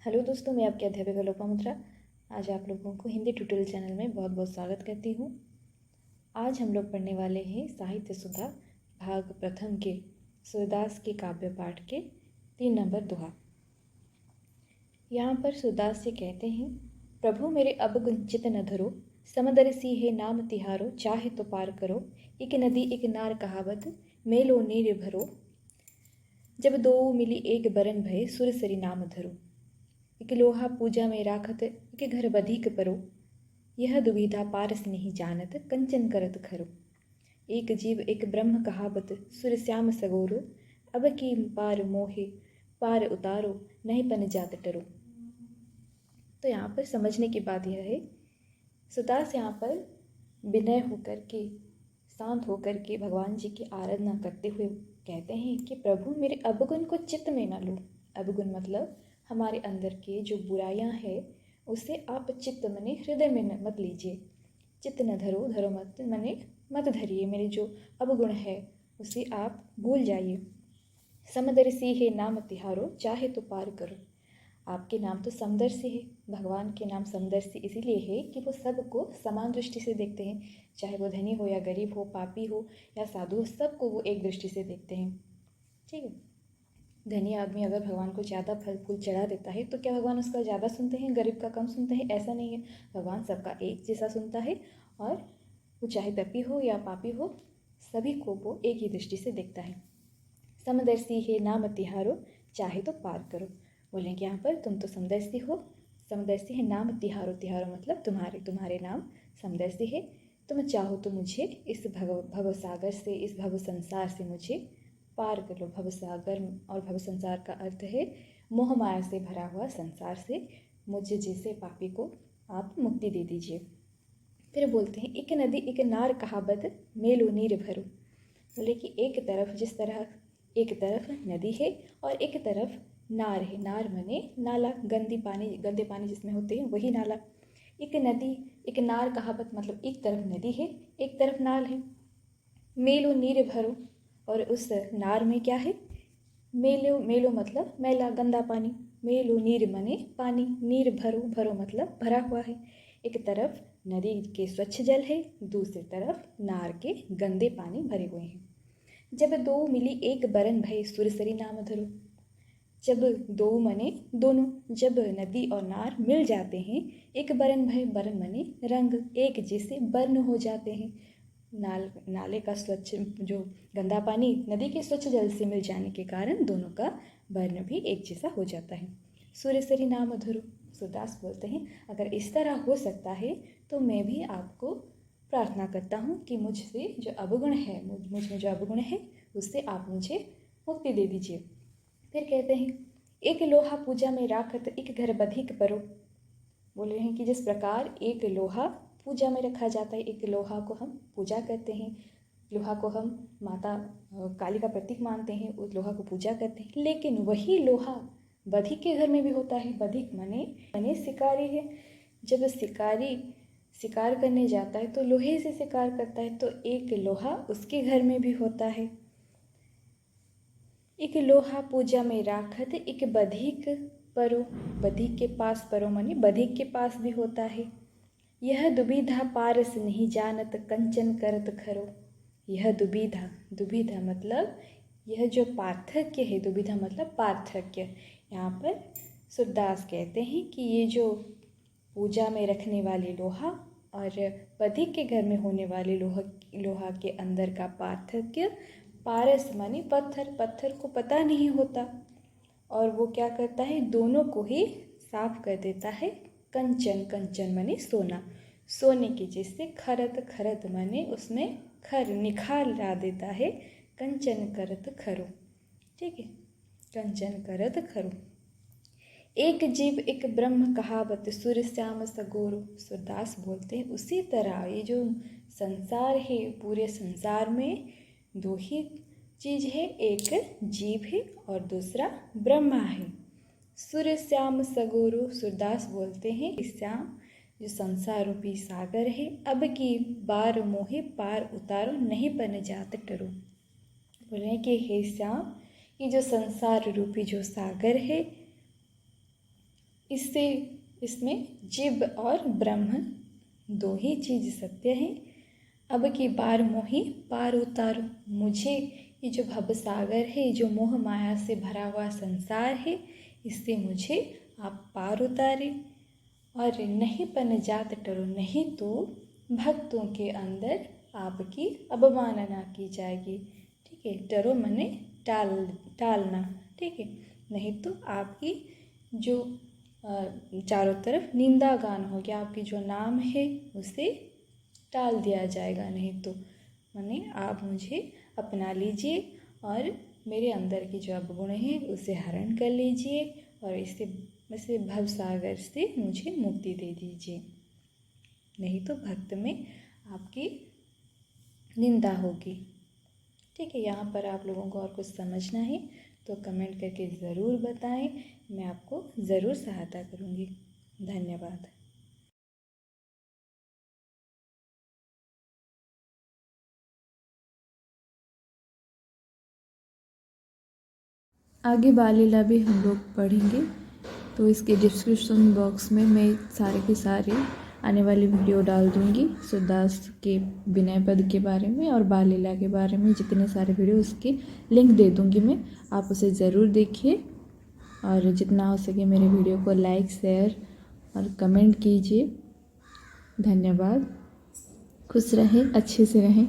Hello दोस्तों, मैं आपकी अध्यापिका लोपामुद्रा। आज आप लोगों को हिंदी ट्यूटोरियल चैनल में बहुत बहुत स्वागत करती हूँ। आज हम लोग पढ़ने वाले हैं साहित्य सुधा भाग प्रथम के सूरदास के काव्य पाठ के 3 नंबर दोहा। यहाँ पर सूरदास से कहते हैं, प्रभु मेरे अब गुंचित न धरो, समदरसी है नाम तिहारो, चाहे तो पार करो, एक नदी एक नार कहावत, मेलो नीर भरो, जब दो मिली एक बरन भय, सुरसरी नाम धरो, एक लोहा पूजा में राखत, एक घर बधिक परो, यह दुविधा पारस नहीं जानत, कंचन करत खरो, एक जीव एक ब्रह्म कहावत, सुर श्याम सगोरो, अब की पार मोहे पार उतारो, नहीं पन जात टरो। तो यहाँ पर समझने की बात यह है, सूरदास यहाँ पर विनय होकर के, शांत होकर के भगवान जी की आराधना करते हुए कहते हैं कि प्रभु मेरे अवगुण को चित्त में न लो। अवगुण मतलब हमारे अंदर के जो बुराइयां हैं उसे आप चित्त मने हृदय में मत लीजिए। चित्त न धरो, धरो मत मने मत धरिए। मेरे जो अवगुण है उसे आप भूल जाइए। समदर्शी है नाम तिहारो, चाहे तो पार करो। आपके नाम तो समदर्शी है। भगवान के नाम समदर्शी इसीलिए है कि वो सबको समान दृष्टि से देखते हैं, चाहे वो धनी हो या गरीब हो, पापी हो या साधु हो, सबको वो एक दृष्टि से देखते हैं। ठीक है। धनी आदमी अगर भगवान को ज़्यादा फल फूल चढ़ा देता है तो क्या भगवान उसका ज़्यादा सुनते हैं, गरीब का कम सुनते हैं? ऐसा नहीं है। भगवान सबका एक जैसा सुनता है और वो चाहे पापी हो या पापी हो, सभी को वो एक ही दृष्टि से देखता है। समदर्शी है नाम तिहारो, चाहे तो पार करो। बोलेंगे यहाँ पर तुम तो समदर्शी हो, समदर्शी है नाम तिहारो, तिहारो मतलब तुम्हारे नाम समदर्शी है। तुम चाहो तो मुझे इस भव सागर से, इस भव संसार से मुझे पार कर लो। भव सागर और भव संसार का अर्थ है मोह माया से भरा हुआ संसार से मुझे जैसे पापी को आप मुक्ति दे दीजिए। फिर बोलते हैं, एक नदी एक नार कहावत, मेलो नीर भरो। बोले कि एक तरफ, जिस तरह एक तरफ नदी है और एक तरफ नार है। नार मने नाला, गंदे पानी जिसमें होते हैं वही नाला। एक नदी एक नार कहावत मतलब एक तरफ नदी है, एक तरफ नाल है। मेलो नीर भरो, और उस नार में क्या है? मेलो, मेलो मतलब मैला गंदा पानी। मेलो नीर मने पानी, नीर भरो, भरो मतलब भरा हुआ है। एक तरफ नदी के स्वच्छ जल है, दूसरी तरफ नार के गंदे पानी भरे हुए हैं। जब दो मिली एक बरन भय, सुरसरी नाम धरो। जब दो मने दोनों, जब नदी और नार मिल जाते हैं, एक बरन भय, बरन मने रंग, एक जैसे बर्न हो जाते हैं। नाले का स्वच्छ जो गंदा पानी नदी के स्वच्छ जल से मिल जाने के कारण दोनों का वर्ण भी एक जैसा हो जाता है। सुरसरी नाम धरो। सूरदास बोलते हैं, अगर इस तरह हो सकता है तो मैं भी आपको प्रार्थना करता हूँ कि मुझसे जो अवगुण है, मुझ में जो अवगुण है उससे आप मुझे मुक्ति दे दीजिए। फिर कहते हैं, एक लोहा पूजा में राखत, एक घर बधिक परो। बोल रहे हैं कि जिस प्रकार एक लोहा पूजा में रखा जाता है, एक लोहा को हम पूजा करते हैं, लोहा को हम माता काली का प्रतीक मानते हैं, उस लोहा को पूजा करते हैं, लेकिन वही लोहा बधिक के घर में भी होता है। बधिक मने शिकारी है। जब शिकारी शिकार करने जाता है तो लोहे से शिकार करता है, तो एक लोहा उसके घर में भी होता है। एक लोहा पूजा में राखत, एक बधिक परो, बधिक के पास, परो मने बधिक के पास भी होता है। यह दुविधा पारस नहीं जानत, कंचन करत खरो। यह दुविधा, दुविधा मतलब यह जो पार्थक्य है, दुविधा मतलब पार्थक्य। यहाँ पर सूरदास कहते हैं कि ये जो पूजा में रखने वाले लोहा और बधिक के घर में होने वाले लोहा के अंदर का पार्थक्य, पारस माने पत्थर, पत्थर को पता नहीं होता और वो क्या करता है, दोनों को ही साफ कर देता है। कंचन, कंचन माने सोना, सोने के जैसे खरत, खरत माने उसमें खर, निखार ला देता है। कंचन करत खरो। ठीक है, कंचन करत खरो। एक जीव एक ब्रह्म कहावत, सुर श्याम सगोरो। सूरदास बोलते हैं उसी तरह ये जो संसार है, पूरे संसार में दो ही चीज़ है, एक जीव है और दूसरा ब्रह्मा है। सुर श्याम सगोरो। सूरदास बोलते हैं श्याम जो संसार रूपी सागर है, अब की बार मोहे पार उतारो, नहीं पन जात टरो। बोल रहे हैं कि हे श्याम, ये जो संसार रूपी जो सागर है इसमें जीव और ब्रह्म दो ही चीज़ सत्य है। अब की बार मोहि पार उतारो, मुझे ये जो भवसागर है, जो मोह माया से भरा हुआ संसार है, इससे मुझे आप पार उतारे। और नहीं पन जात टरो, नहीं तो भक्तों के अंदर आपकी अवमानना की जाएगी। ठीक है, टरो मने टालना। ठीक है, नहीं तो आपकी जो चारों तरफ निंदा गान हो गया, आपकी जो नाम है उसे टाल दिया जाएगा। नहीं तो माने आप मुझे अपना लीजिए और मेरे अंदर की जो अवगुण है उसे हरण कर लीजिए और इसे भवसागर से मुझे मुक्ति दे दीजिए। नहीं तो भक्त में आपकी निंदा होगी। ठीक है, यहाँ पर आप लोगों को और कुछ समझना है तो कमेंट करके ज़रूर बताएं, मैं आपको ज़रूर सहायता करूँगी। धन्यवाद। आगे बाल लीला भी हम लोग पढ़ेंगे, तो इसके डिस्क्रिप्शन बॉक्स में मैं सारे के सारे आने वाली वीडियो डाल दूँगी। सूरदास के विनय पद के बारे में और बाल लीला के बारे में जितने सारे वीडियो, उसके लिंक दे दूँगी मैं, आप उसे ज़रूर देखिए और जितना हो सके मेरे वीडियो को लाइक, शेयर और कमेंट कीजिए। धन्यवाद। खुश रहें, अच्छे से रहें।